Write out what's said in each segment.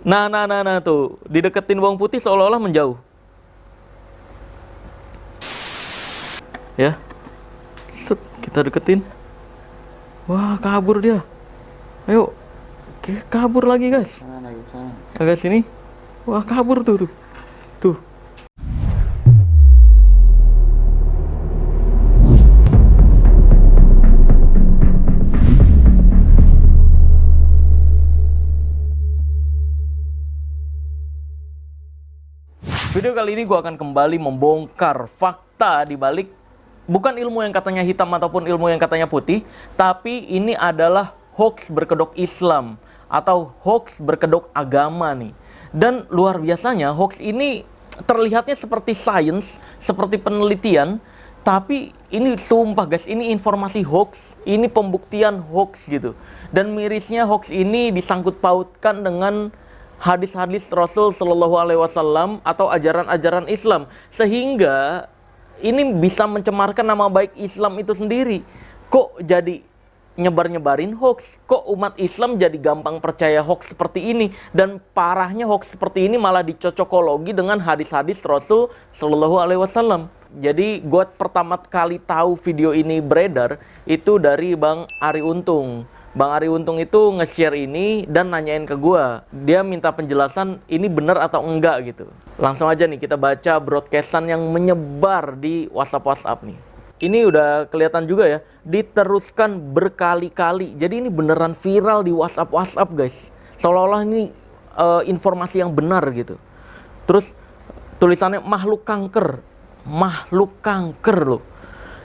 Nah, tuh. Dideketin bawang putih seolah-olah menjauh. Ya. Set, kita deketin. Wah, kabur dia. Ayo. Kabur lagi, guys. Agak sini. Wah, kabur tuh. Tuh. Video kali ini gue akan kembali membongkar fakta di balik bukan ilmu yang katanya hitam ataupun ilmu yang katanya putih, tapi ini adalah hoax berkedok Islam atau hoax berkedok agama nih. Dan luar biasanya hoax ini terlihatnya seperti sains, seperti penelitian, tapi ini sumpah guys, ini informasi hoax, ini pembuktian hoax gitu. Dan mirisnya hoax ini disangkut pautkan dengan hadis-hadis Rasul Shallallahu Alaihi Wasallam atau ajaran-ajaran Islam, sehingga ini bisa mencemarkan nama baik Islam itu sendiri. Kok jadi nyebar-nyebarin hoax? Kok umat Islam jadi gampang percaya hoax seperti ini? Dan parahnya hoax seperti ini malah dicocokologi dengan hadis-hadis Rasul Shallallahu Alaihi Wasallam. Jadi gue pertama kali tahu video ini beredar itu dari Bang Ari Untung. Bang Ari Untung itu nge-share ini dan nanyain ke gua. Dia minta penjelasan ini benar atau enggak gitu. Langsung aja nih kita baca broadcastan yang menyebar di WhatsApp nih. Ini udah kelihatan juga ya, diteruskan berkali-kali. Jadi ini beneran viral di WhatsApp guys. Seolah-olah ini informasi yang benar gitu. Terus tulisannya makhluk kanker loh.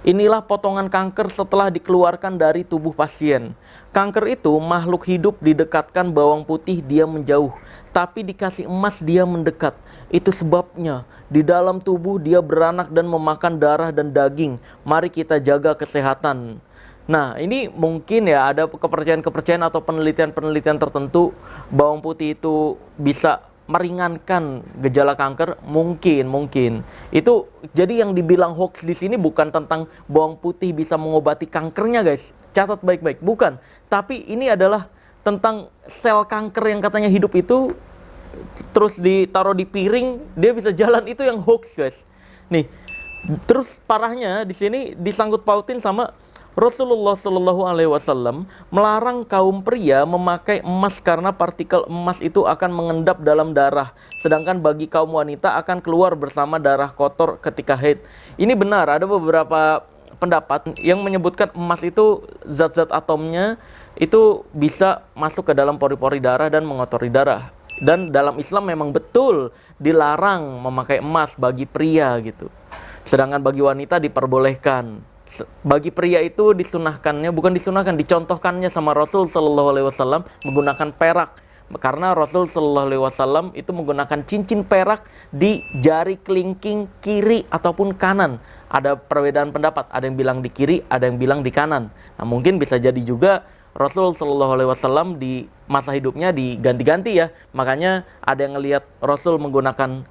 Inilah potongan kanker setelah dikeluarkan dari tubuh pasien. Kanker itu makhluk hidup didekatkan bawang putih dia menjauh, tapi dikasih emas dia mendekat. Itu sebabnya di dalam tubuh dia beranak dan memakan darah dan daging. Mari kita jaga kesehatan. Nah, ini mungkin ya ada kepercayaan-kepercayaan atau penelitian-penelitian tertentu bawang putih itu bisa meringankan gejala kanker, mungkin itu. Jadi yang dibilang hoax di sini bukan tentang bawang putih bisa mengobati kankernya guys, catat baik-baik, bukan. Tapi ini adalah tentang sel kanker yang katanya hidup itu terus ditaruh di piring dia bisa jalan, itu yang hoax guys. Nih, terus parahnya di sini disangkut pautin sama Rasulullah Shallallahu Alaihi Wasallam melarang kaum pria memakai emas karena partikel emas itu akan mengendap dalam darah, sedangkan bagi kaum wanita akan keluar bersama darah kotor ketika haid. Ini benar, ada beberapa pendapat yang menyebutkan emas itu zat-zat atomnya itu bisa masuk ke dalam pori-pori darah dan mengotori darah. Dan dalam Islam memang betul dilarang memakai emas bagi pria gitu, sedangkan bagi wanita diperbolehkan. Bagi pria itu dicontohkannya sama Rasul Shallallahu Alaihi Wasallam menggunakan perak, karena Rasul Shallallahu Alaihi Wasallam itu menggunakan cincin perak di jari kelingking kiri ataupun kanan. Ada perbedaan pendapat, ada yang bilang di kiri, ada yang bilang di kanan. Nah, mungkin bisa jadi juga Rasul Shallallahu Alaihi Wasallam di masa hidupnya diganti-ganti ya, makanya ada yang ngelihat Rasul menggunakan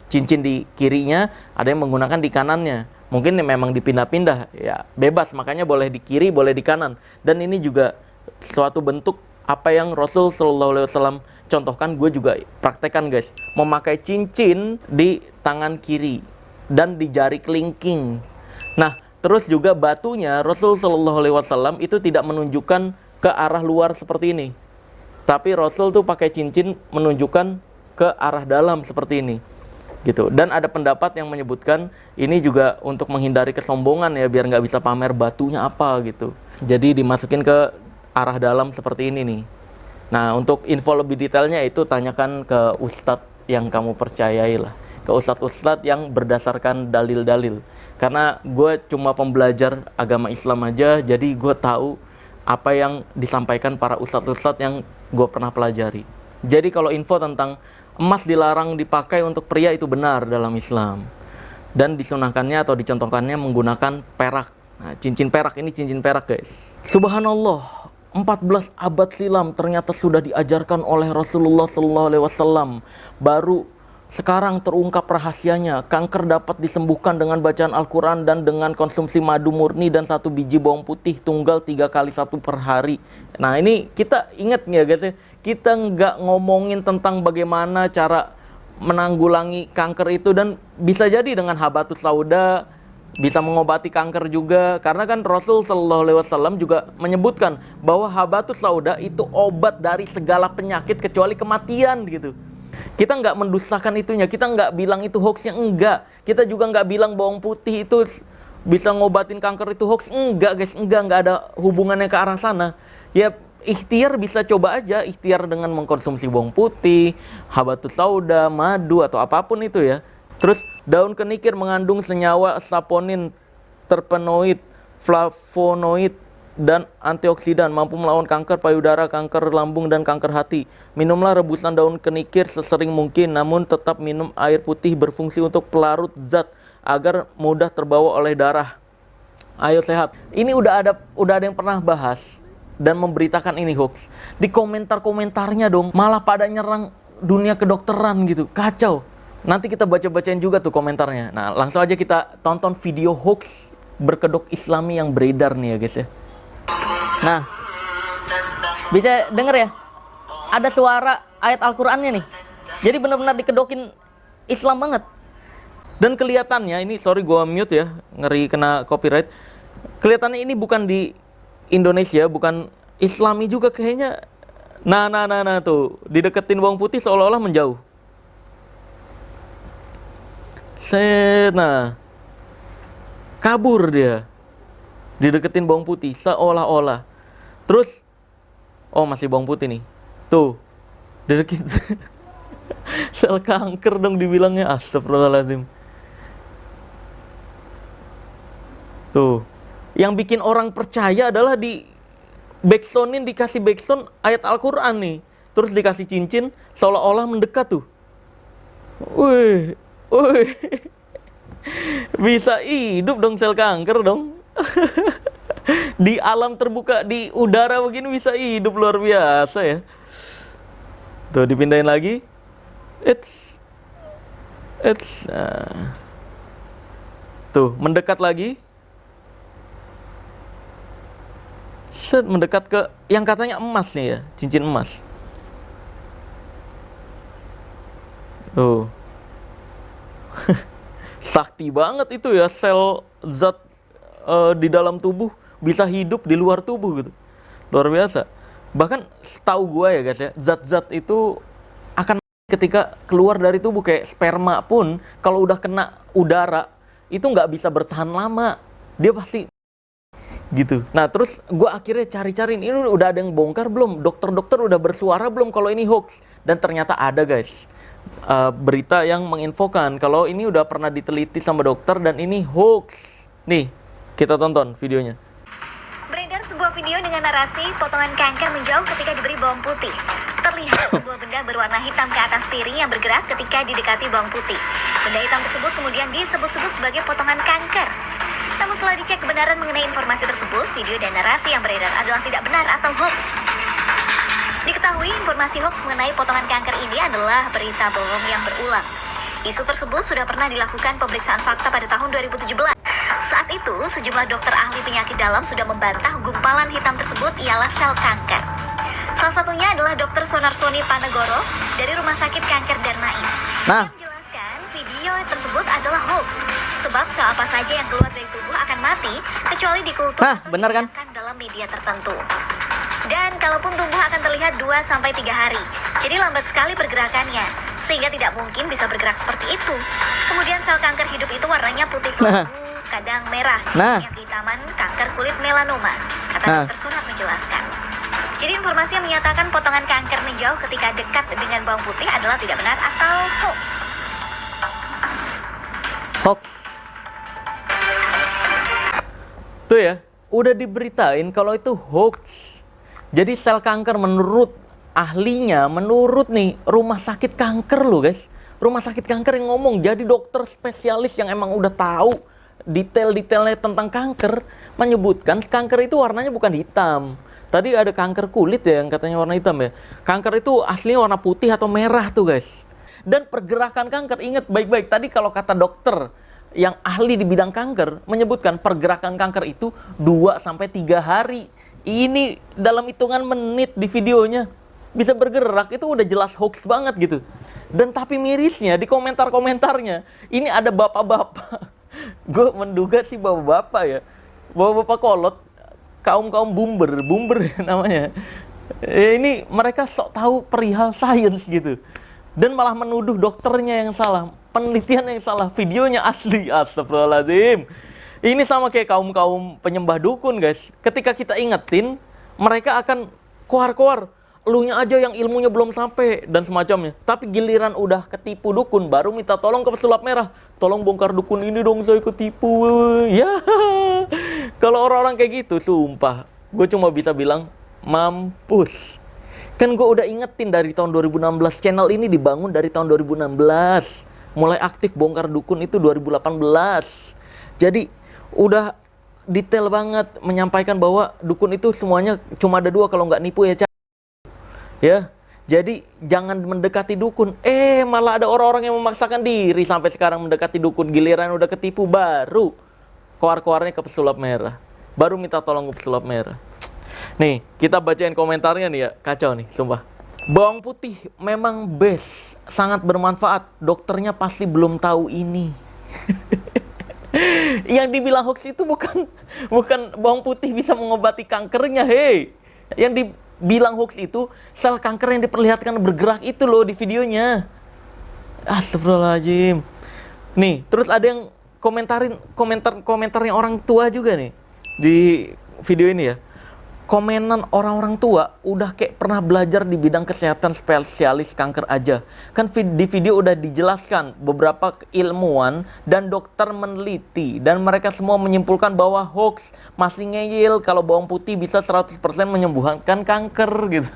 cincin di kirinya, ada yang menggunakan di kanannya. Mungkin memang dipindah-pindah, ya bebas, makanya boleh di kiri, boleh di kanan. Dan ini juga suatu bentuk apa yang Rasul Shallallahu Alaihi Wasallam contohkan, gue juga praktekkan guys. Memakai cincin di tangan kiri dan di jari kelingking. Nah, terus juga batunya Rasul Shallallahu Alaihi Wasallam itu tidak menunjukkan ke arah luar seperti ini, tapi Rasul tuh pakai cincin menunjukkan ke arah dalam seperti ini gitu. Dan ada pendapat yang menyebutkan ini juga untuk menghindari kesombongan ya, biar nggak bisa pamer batunya apa gitu, jadi dimasukin ke arah dalam seperti ini nih. Nah, untuk info lebih detailnya itu tanyakan ke ustadz yang kamu percayai lah, ke ustadz-ustadz yang berdasarkan dalil-dalil. Karena gue cuma pembelajar agama Islam aja, jadi gue tahu apa yang disampaikan para ustadz-ustadz yang gue pernah pelajari. Jadi kalau info tentang emas dilarang dipakai untuk pria itu benar dalam Islam, dan disunahkannya atau dicontohkannya menggunakan perak. Nah, cincin perak, ini cincin perak guys. Subhanallah, 14 abad silam ternyata sudah diajarkan oleh Rasulullah Sallallahu Alaihi Wasallam. Baru sekarang terungkap rahasianya. Kanker dapat disembuhkan dengan bacaan Al-Quran dan dengan konsumsi madu murni dan 1 biji bawang putih tunggal 3 kali 1 per hari. Nah, ini kita ingat nih ya guys ya, kita nggak ngomongin tentang bagaimana cara menanggulangi kanker itu, dan bisa jadi dengan habatus sauda bisa mengobati kanker juga, karena kan Rasul Shallallahu Alaihi Wasallam juga menyebutkan bahwa habatus sauda itu obat dari segala penyakit kecuali kematian gitu. Kita nggak mendustakan itunya, kita nggak bilang itu hoaxnya, enggak. Kita juga nggak bilang bawang putih itu bisa ngobatin kanker itu hoax, enggak guys, enggak ada hubungannya ke arah sana. Ya ikhtiar bisa coba aja, ikhtiar dengan mengkonsumsi bawang putih, habatus sauda, madu atau apapun itu ya. Terus daun kenikir mengandung senyawa saponin, terpenoid, flavonoid, dan antioksidan, mampu melawan kanker payudara, kanker lambung, dan kanker hati. Minumlah rebusan daun kenikir sesering mungkin, namun tetap minum air putih, berfungsi untuk pelarut zat agar mudah terbawa oleh darah. Ayo sehat. Ini udah ada yang pernah bahas dan memberitakan ini hoax. Di komentar-komentarnya dong malah pada nyerang dunia kedokteran gitu. Kacau. Nanti kita baca-bacain juga tuh komentarnya. Nah, langsung aja kita tonton video hoax berkedok Islami yang beredar nih ya guys ya. Nah, bisa denger ya? Ada suara ayat Al-Qur'annya nih. Jadi benar-benar dikedokin Islam banget. Dan kelihatannya ini, sorry gua mute ya, ngeri kena copyright. Kelihatannya ini bukan di Indonesia, bukan Islami juga kayaknya. Nah tuh, dideketin bawang putih seolah-olah menjauh. Nah, kabur dia, dideketin bawang putih seolah-olah. Terus, oh masih bawang putih nih, tuh, dideketin. Sel kanker dong dibilangnya, astagfirullahaladzim. Tuh, yang bikin orang percaya adalah di backsoundin, dikasih backsound ayat Al-Quran nih, terus dikasih cincin seolah-olah mendekat tuh. Wih. Bisa hidup dong sel kanker dong. Di alam terbuka, di udara begini bisa hidup, luar biasa ya. Tuh dipindahin lagi. Tuh mendekat lagi. Set, mendekat ke yang katanya emas nih ya, cincin emas. Tuh. Sakti banget itu ya, sel zat di dalam tubuh bisa hidup di luar tubuh gitu. Luar biasa. Bahkan setahu gue ya guys ya, zat-zat itu akan ketika keluar dari tubuh, kayak sperma pun kalau udah kena udara itu nggak bisa bertahan lama, dia pasti gitu. Nah terus gue akhirnya cari-cari, ini udah ada yang bongkar belum, dokter-dokter udah bersuara belum kalau ini hoax. Dan ternyata ada guys, berita yang menginfokan kalau ini udah pernah diteliti sama dokter dan ini hoax. Nih, kita tonton videonya. Beredar sebuah video dengan narasi potongan kanker menjauh ketika diberi bawang putih. Terlihat sebuah benda berwarna hitam ke atas piring yang bergerak ketika didekati bawang putih. Benda hitam tersebut kemudian disebut-sebut sebagai potongan kanker. Namun setelah dicek kebenaran mengenai informasi tersebut, video dan narasi yang beredar adalah tidak benar atau hoax. Diketahui informasi hoax mengenai potongan kanker ini adalah berita bohong yang berulang. Isu tersebut sudah pernah dilakukan pemeriksaan fakta pada tahun 2017. Saat itu, sejumlah dokter ahli penyakit dalam sudah membantah gumpalan hitam tersebut ialah sel kanker. Salah satunya adalah Dr. Sonarsoni Panegoro dari Rumah Sakit Kanker Darmais. Yang menjelaskan video tersebut adalah hoax, sebab sel apa saja yang keluar dari tubuh akan mati kecuali dikultur atau benar kan? dalam media tertentu. Dan kalaupun tumbuh akan terlihat 2-3 hari. Jadi lambat sekali pergerakannya, sehingga tidak mungkin bisa bergerak seperti itu. Kemudian sel kanker hidup itu warnanya putih kelabu, kadang merah. Yang kehitaman kanker kulit melanoma, kata Dr. Sunat menjelaskan. Jadi informasi yang menyatakan potongan kanker menjauh ketika dekat dengan bawang putih adalah tidak benar atau hoax. Hoax. Tuh ya, udah diberitain kalau itu hoax. Jadi sel kanker menurut ahlinya, menurut nih rumah sakit kanker loh guys. Rumah sakit kanker yang ngomong, jadi dokter spesialis yang emang udah tahu detail-detailnya tentang kanker, menyebutkan kanker itu warnanya bukan hitam. Tadi ada kanker kulit ya yang katanya warna hitam ya. Kanker itu aslinya warna putih atau merah tuh guys. Dan pergerakan kanker, ingat baik-baik, tadi kalau kata dokter yang ahli di bidang kanker menyebutkan pergerakan kanker itu 2-3 hari. Ini dalam hitungan menit di videonya. bisa bergerak, itu udah jelas hoax banget gitu. Dan tapi mirisnya di komentar-komentarnya ini ada bapak-bapak. Gue menduga sih bapak-bapak ya, bapak-bapak kolot, kaum bumber ya namanya. Ini mereka sok tahu perihal sains gitu, dan malah menuduh dokternya yang salah, penelitian yang salah, videonya asli. Astagfirullahaladzim. Ini sama kayak kaum penyembah dukun guys. Ketika kita ingetin, mereka akan koar-koar, elunya aja yang ilmunya belum sampai dan semacamnya. Tapi giliran udah ketipu dukun, baru minta tolong ke pesulap merah, tolong bongkar dukun ini dong, saya ketipu. Ya, kalau orang-orang kayak gitu, sumpah gue cuma bisa bilang mampus. Kan gue udah ingetin dari tahun 2016, channel ini dibangun dari tahun 2016, mulai aktif bongkar dukun itu 2018. Jadi udah detail banget menyampaikan bahwa dukun itu semuanya cuma ada 2 kalau nggak nipu ya. Jadi jangan mendekati dukun. Malah ada orang-orang yang memaksakan diri sampai sekarang mendekati dukun. Giliran udah ketipu baru koar-koarnya ke pesulap merah, baru minta tolong ke pesulap merah. Nih, kita bacain komentarnya nih ya, kacau nih, sumpah. Bawang putih memang best, sangat bermanfaat. Dokternya pasti belum tahu ini. Yang dibilang hoax itu bukan bawang putih bisa mengobati kankernya, hei. Yang dibilang hoax itu sel kanker yang diperlihatkan bergerak itu loh di videonya. Astagfirullahaladzim. Nih, terus ada yang komentarnya orang tua juga nih di video ini ya. Komenan orang-orang tua udah kayak pernah belajar di bidang kesehatan spesialis kanker aja. Kan di video udah dijelaskan beberapa ilmuwan dan dokter meneliti, dan mereka semua menyimpulkan bahwa hoax, masih ngeyel kalau bawang putih bisa 100% menyembuhkan kanker gitu.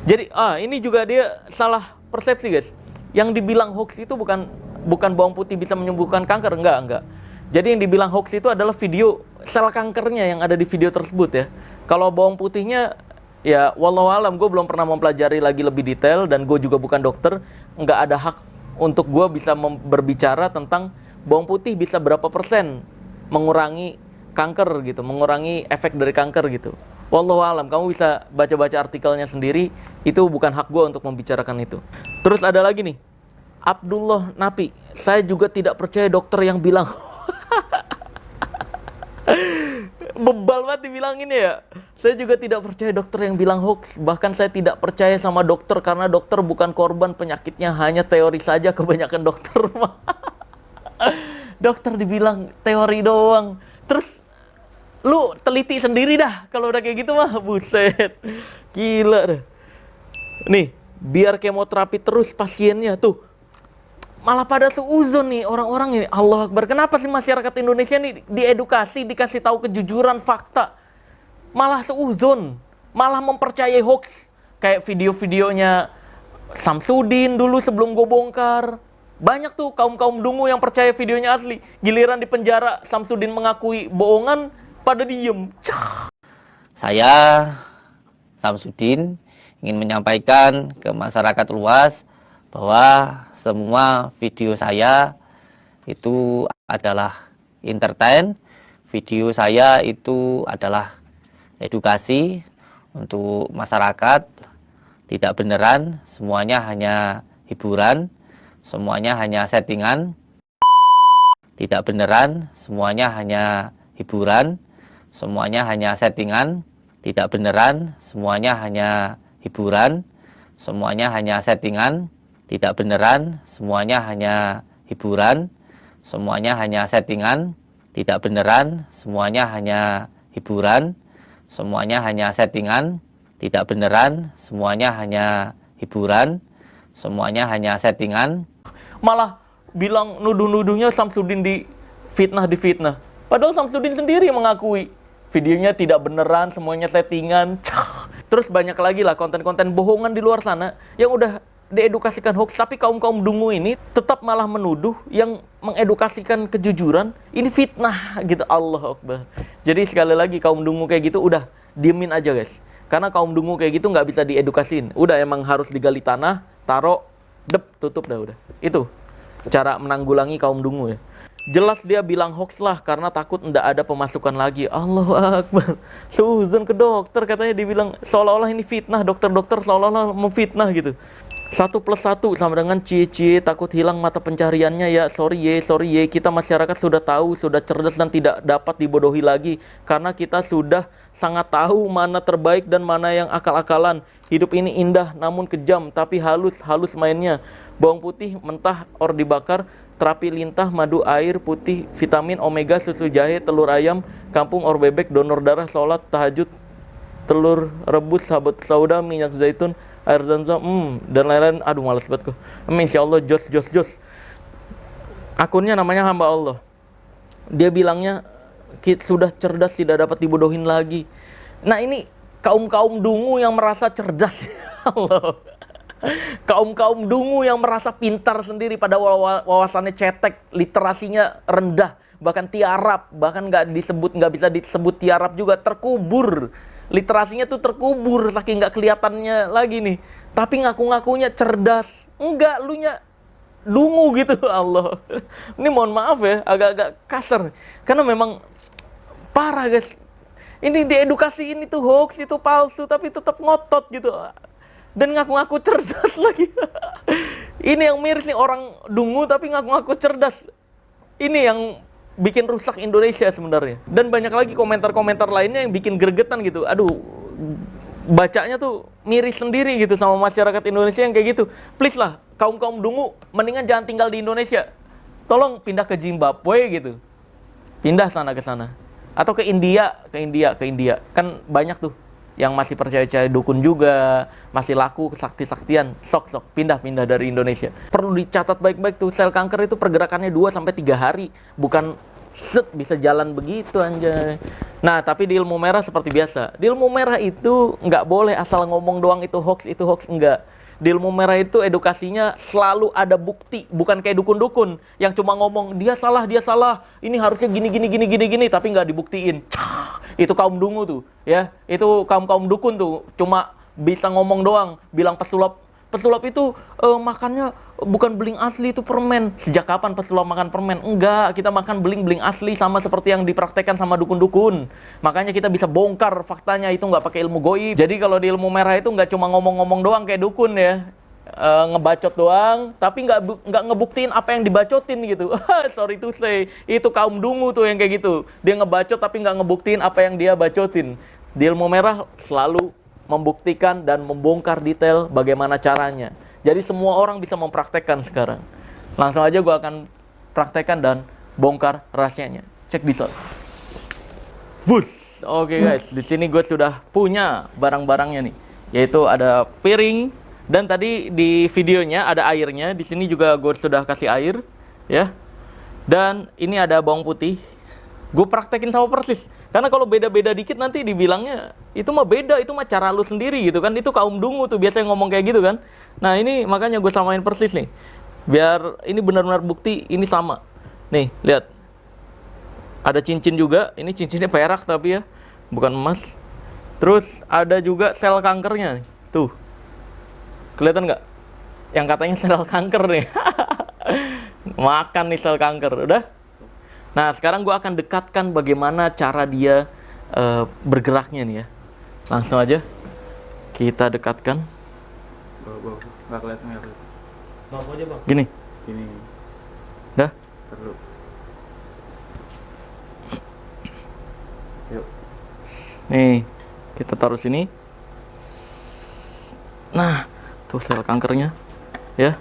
Jadi ini juga dia salah persepsi guys. Yang dibilang hoax itu bukan bawang putih bisa menyembuhkan kanker, enggak. Jadi yang dibilang hoax itu adalah video sel kankernya yang ada di video tersebut ya. Kalau bawang putihnya, ya wallahualam, gue belum pernah mempelajari lagi lebih detail, dan gue juga bukan dokter, nggak ada hak untuk gue bisa berbicara tentang bawang putih bisa berapa persen mengurangi kanker gitu, mengurangi efek dari kanker gitu. Wallahualam, kamu bisa baca-baca artikelnya sendiri, itu bukan hak gue untuk membicarakan itu. Terus ada lagi nih, Abdullah Napi, saya juga tidak percaya dokter yang bilang bebal banget dibilangin ya. Saya juga tidak percaya dokter yang bilang hoax. Bahkan saya tidak percaya sama dokter karena dokter bukan korban penyakitnya, hanya teori saja kebanyakan dokter. Dokter dibilang teori doang. Terus lu teliti sendiri dah kalau udah kayak gitu mah. Buset, gila dah. Nih, biar kemoterapi terus pasiennya tuh. Malah pada seuzon nih orang-orang ini. Allah Akbar, kenapa sih masyarakat Indonesia nih diedukasi, dikasih tahu kejujuran fakta, malah seuzon, malah mempercayai hoax. Kayak video-videonya Samsudin dulu sebelum gue bongkar. Banyak tuh kaum dungu yang percaya videonya asli. Giliran di penjara Samsudin mengakui bohongan, pada diem. Saya Samsudin ingin menyampaikan ke masyarakat luas bahwa semua video saya itu adalah entertain, video saya itu adalah edukasi untuk masyarakat, tidak beneran, semuanya hanya hiburan, semuanya hanya settingan, tidak beneran, semuanya hanya hiburan, semuanya hanya settingan, tidak beneran, semuanya hanya hiburan, semuanya hanya settingan, tidak beneran, semuanya hanya hiburan, semuanya hanya settingan, tidak beneran, semuanya hanya hiburan, semuanya hanya settingan, tidak beneran, semuanya hanya hiburan, semuanya hanya settingan. Malah bilang nuduh-nuduhnya Samsudin di fitnah. Padahal Samsudin sendiri mengakui videonya tidak beneran, semuanya settingan. Terus banyak lagi lah konten-konten bohongan di luar sana yang udah diedukasikan hoax, tapi kaum dungu ini tetap malah menuduh yang mengedukasikan kejujuran ini fitnah gitu. Allah Akbar. Jadi sekali lagi kaum dungu kayak gitu udah diemin aja guys, karena kaum dungu kayak gitu nggak bisa diedukasin. Udah emang harus digali tanah, taruh, tutup dah udah. Itu cara menanggulangi kaum dungu ya. Jelas dia bilang hoax lah karena takut ndak ada pemasukan lagi. Allahu Akbar. Suzon ke dokter katanya dibilang seolah-olah ini fitnah, dokter-dokter seolah-olah memfitnah gitu. 1+1 sama dengan cie takut hilang mata pencariannya ya. Sorry ye, kita masyarakat sudah tahu, sudah cerdas dan tidak dapat dibodohi lagi karena kita sudah sangat tahu mana terbaik dan mana yang akal-akalan. Hidup ini indah namun kejam, tapi halus mainnya. Bawang putih mentah or dibakar, terapi lintah, madu air putih, vitamin, omega, susu jahe, telur ayam, kampung or bebek, donor darah, sholat, tahajud, telur rebus, sahabat sauda, minyak zaitun, air zam-zam, dan lain-lain. Aduh malas banget kok. Insya Allah jos. Akunnya namanya hamba Allah. Dia bilangnya sudah cerdas, tidak dapat dibodohin lagi. Nah ini kaum dungu yang merasa cerdas. Allah. Kaum dungu yang merasa pintar sendiri, pada wawasannya cetek, literasinya rendah, bahkan tiarap, bahkan nggak bisa disebut tiarap juga, terkubur. Literasinya tuh terkubur saking nggak kelihatannya lagi nih. Tapi ngaku-ngakunya cerdas. Enggak, lu nya dungu gitu. Allah. Ini mohon maaf ya, agak-agak kasar. Karena memang parah guys. Ini diedukasi, ini tuh hoax, itu palsu, tapi tetap ngotot gitu. Dan ngaku-ngaku cerdas lagi. Ini yang miris nih, orang dungu tapi ngaku-ngaku cerdas. Ini yang bikin rusak Indonesia sebenarnya. Dan banyak lagi komentar-komentar lainnya yang bikin gregetan gitu. Aduh, bacanya tuh miris sendiri gitu sama masyarakat Indonesia yang kayak gitu. Please lah, kaum dungu mendingan jangan tinggal di Indonesia. Tolong pindah ke Zimbabwe gitu. Pindah sana ke sana. Atau ke India. Kan banyak tuh yang masih percaya dukun juga, masih laku sakti-saktian. Sok pindah dari Indonesia. Perlu dicatat baik-baik tuh, sel kanker itu pergerakannya 2-3 hari, bukan bisa jalan begitu anjay. Nah, tapi di ilmu merah seperti biasa. Di ilmu merah itu nggak boleh asal ngomong doang itu hoax, enggak. Di ilmu merah itu edukasinya selalu ada bukti, bukan kayak dukun-dukun yang cuma ngomong dia salah, ini harusnya gini, tapi nggak dibuktiin. Itu kaum dungu tuh, ya. Itu kaum dukun tuh, cuma bisa ngomong doang, bilang pesulap itu makannya bukan beling asli, itu permen. Sejak kapan pesulap makan permen? Enggak, kita makan beling asli, sama seperti yang dipraktekkan sama dukun-dukun. Makanya kita bisa bongkar faktanya, itu nggak pakai ilmu goib. Jadi kalau di ilmu merah itu nggak cuma ngomong-ngomong doang kayak dukun ya, ngebacot doang, tapi nggak ngebuktiin apa yang dibacotin gitu. Sorry to say, itu kaum dungu tuh yang kayak gitu. Dia ngebacot tapi nggak ngebuktiin apa yang dia bacotin. Di ilmu merah selalu membuktikan dan membongkar detail bagaimana caranya. Jadi semua orang bisa mempraktekkan sekarang. Langsung aja gue akan praktekkan dan bongkar rahasianya. Check this out. Oke guys, di sini gue sudah punya barang-barangnya nih, yaitu ada piring, dan tadi di videonya ada airnya. Di sini juga gue sudah kasih air, ya. Dan ini ada bawang putih. Gue praktekin sama persis. Karena kalau beda-beda dikit nanti dibilangnya itu mah beda, itu mah cara lu sendiri gitu kan. Itu kaum dungu tuh biasanya ngomong kayak gitu kan. Nah ini makanya gue samain persis nih, biar ini benar-benar bukti ini sama. Nih lihat, ada cincin juga. Ini cincinnya perak tapi ya, bukan emas. Terus ada juga sel kankernya nih. Tuh, kelihatan nggak? Yang katanya sel kanker nih. Makan nih sel kanker, udah. Nah, sekarang gue akan dekatkan bagaimana cara dia bergeraknya nih ya. Langsung aja kita dekatkan. Bawa. Nggak kelihatan. Bawa aja bang. Gini. Dah? Perlu. Yuk. Nih, kita taruh sini. Nah, tuh sel kankernya. Ya.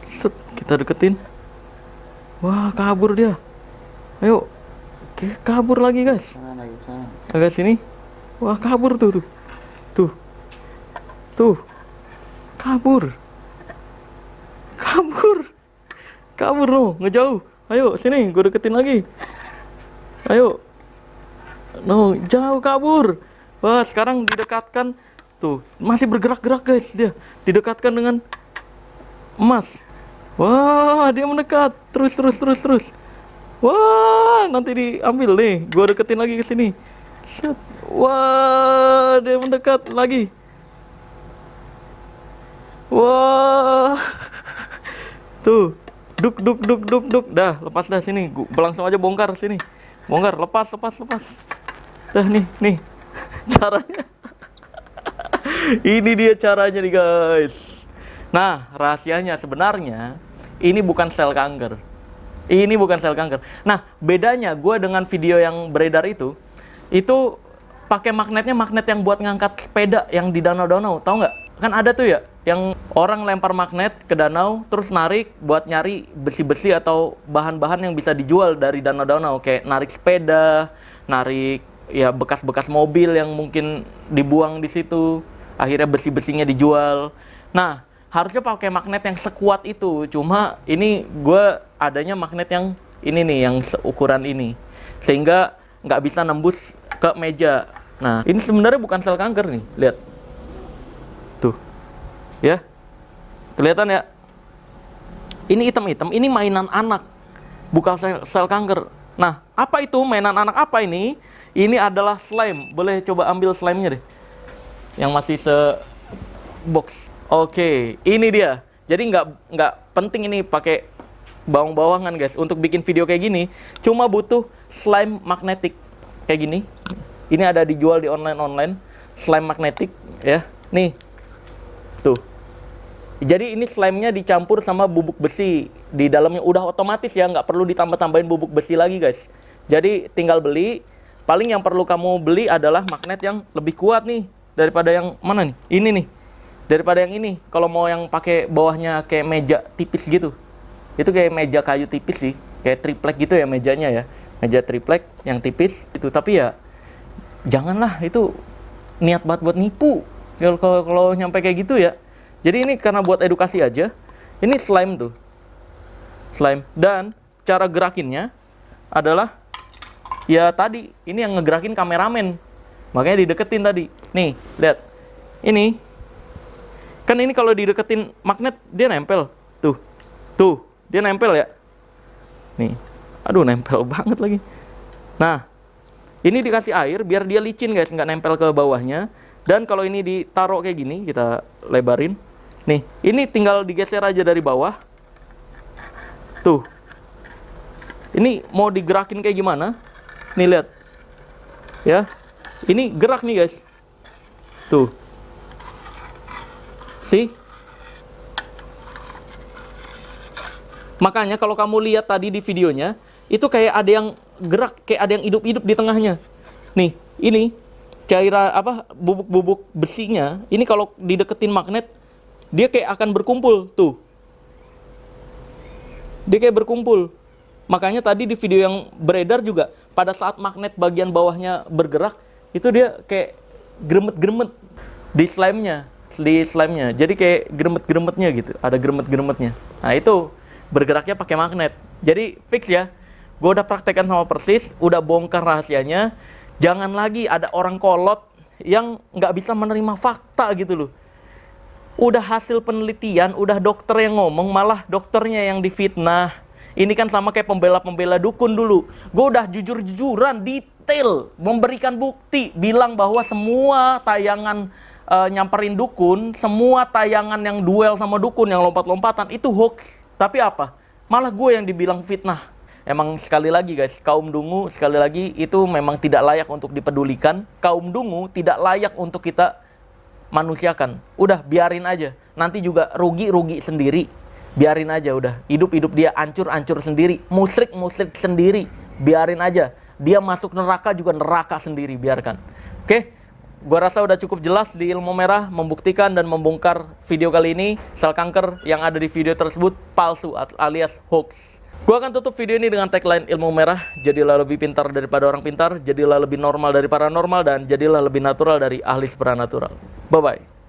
Set, kita deketin. Wah, kabur dia. Ayo, kabur lagi guys. Sana. Agak sini. Wah, kabur tuh. Kabur loh, ngejauh. Ayo sini, gue deketin lagi. Ayo. No, jauh kabur. Wah, sekarang didekatkan. Tuh, masih bergerak-gerak guys dia. Didekatkan dengan emas. Wah, dia mendekat. Terus. Wah, nanti diambil nih. Gue deketin lagi ke sini. Wah, dia mendekat lagi. Wah. Tuh. Duk. Dah, lepas dah sini. Gua langsung aja bongkar sini. Bongkar, lepas. Dah nih. Caranya. Ini dia caranya nih, guys. Nah, rahasianya sebenarnya ini bukan sel kanker. Ini bukan sel kanker. Nah, bedanya gue dengan video yang beredar itu pakai magnetnya magnet yang buat ngangkat sepeda yang di danau-danau. Tahu nggak? Kan ada tuh ya, yang orang lempar magnet ke danau, terus narik buat nyari besi-besi atau bahan-bahan yang bisa dijual dari danau-danau. Kayak narik sepeda, narik ya bekas-bekas mobil yang mungkin dibuang di situ. Akhirnya besi-besinya dijual. Nah, harusnya pakai magnet yang sekuat itu. Cuma ini gue adanya magnet yang ini nih, yang seukuran ini. Sehingga nggak bisa nembus ke meja. Nah, ini sebenarnya bukan sel kanker nih. Lihat. Tuh. Ya. Kelihatan ya? Ini hitam-hitam, ini mainan anak. Bukan sel kanker. Nah, apa itu mainan anak apa ini? Ini adalah slime. Boleh coba ambil slime-nya deh. Yang masih se-box. Oke, ini dia. Jadi nggak penting ini pakai bawang-bawangan, guys. Untuk bikin video kayak gini, cuma butuh slime magnetik. Kayak gini. Ini ada dijual di online. Slime magnetik, ya. Nih. Tuh. Jadi ini slime-nya dicampur sama bubuk besi. Di dalamnya udah otomatis ya, nggak perlu ditambah-tambahin bubuk besi lagi, guys. Jadi tinggal beli. Paling yang perlu kamu beli adalah magnet yang lebih kuat nih daripada yang mana nih? Ini nih. Daripada yang ini. Kalau mau yang pakai bawahnya kayak meja tipis gitu. Itu kayak meja kayu tipis sih. Kayak triplek gitu ya mejanya ya. Meja triplek yang tipis itu. Tapi ya janganlah, itu niat banget buat nipu. Kalau nyampe kayak gitu ya. Jadi ini karena buat edukasi aja. Ini slime tuh. Slime. Dan cara gerakinnya adalah ya tadi. Ini yang ngegerakin kameramen. Makanya dideketin tadi. Nih, lihat. Ini. Kan ini kalau dideketin magnet, dia nempel. Tuh, dia nempel ya. Nih. Aduh, nempel banget lagi. Nah, ini dikasih air biar dia licin, guys. Nggak nempel ke bawahnya. Dan kalau ini ditaruh kayak gini, kita lebarin. Nih, ini tinggal digeser aja dari bawah. Tuh. Ini mau digerakin kayak gimana? Nih, lihat. Ya. Ini gerak nih, guys. Tuh. See? Makanya kalau kamu lihat tadi di videonya, itu kayak ada yang gerak, kayak ada yang hidup-hidup di tengahnya. Nih, ini cairan bubuk-bubuk besinya, ini kalau dideketin magnet, dia kayak akan berkumpul, tuh. Dia kayak berkumpul. Makanya tadi di video yang beredar juga, pada saat magnet bagian bawahnya bergerak, itu dia kayak gremet-gremet di slime-nya. Jadi kayak gremet-gremetnya gitu, ada gremet-gremetnya. Nah, itu bergeraknya pakai magnet. Jadi fix ya. Gue udah praktekkan sama persis, udah bongkar rahasianya. Jangan lagi ada orang kolot yang nggak bisa menerima fakta gitu loh. Udah hasil penelitian, udah dokter yang ngomong, malah dokternya yang difitnah. Ini kan sama kayak pembela-pembela dukun dulu. Gue udah jujur-jujuran, detail, memberikan bukti, bilang bahwa semua tayangan nyamperin dukun, semua tayangan yang duel sama dukun, yang lompat-lompatan, itu hoax. Tapi apa? Malah gue yang dibilang fitnah. Emang sekali lagi guys, kaum dungu sekali lagi itu memang tidak layak untuk dipedulikan. Kaum dungu tidak layak untuk kita manusiakan. Udah biarin aja. Nanti juga rugi sendiri. Biarin aja udah. Hidup dia hancur sendiri. Musyrik sendiri. Biarin aja. Dia masuk neraka juga neraka sendiri, biarkan. Oke? Gua rasa udah cukup jelas di Ilmu Merah membuktikan dan membongkar video kali ini. Sel kanker yang ada di video tersebut palsu alias hoax. Gua akan tutup video ini dengan tagline Ilmu Merah. Jadilah lebih pintar daripada orang pintar. Jadilah lebih normal dari paranormal. Dan jadilah lebih natural dari ahli supranatural. Bye-bye.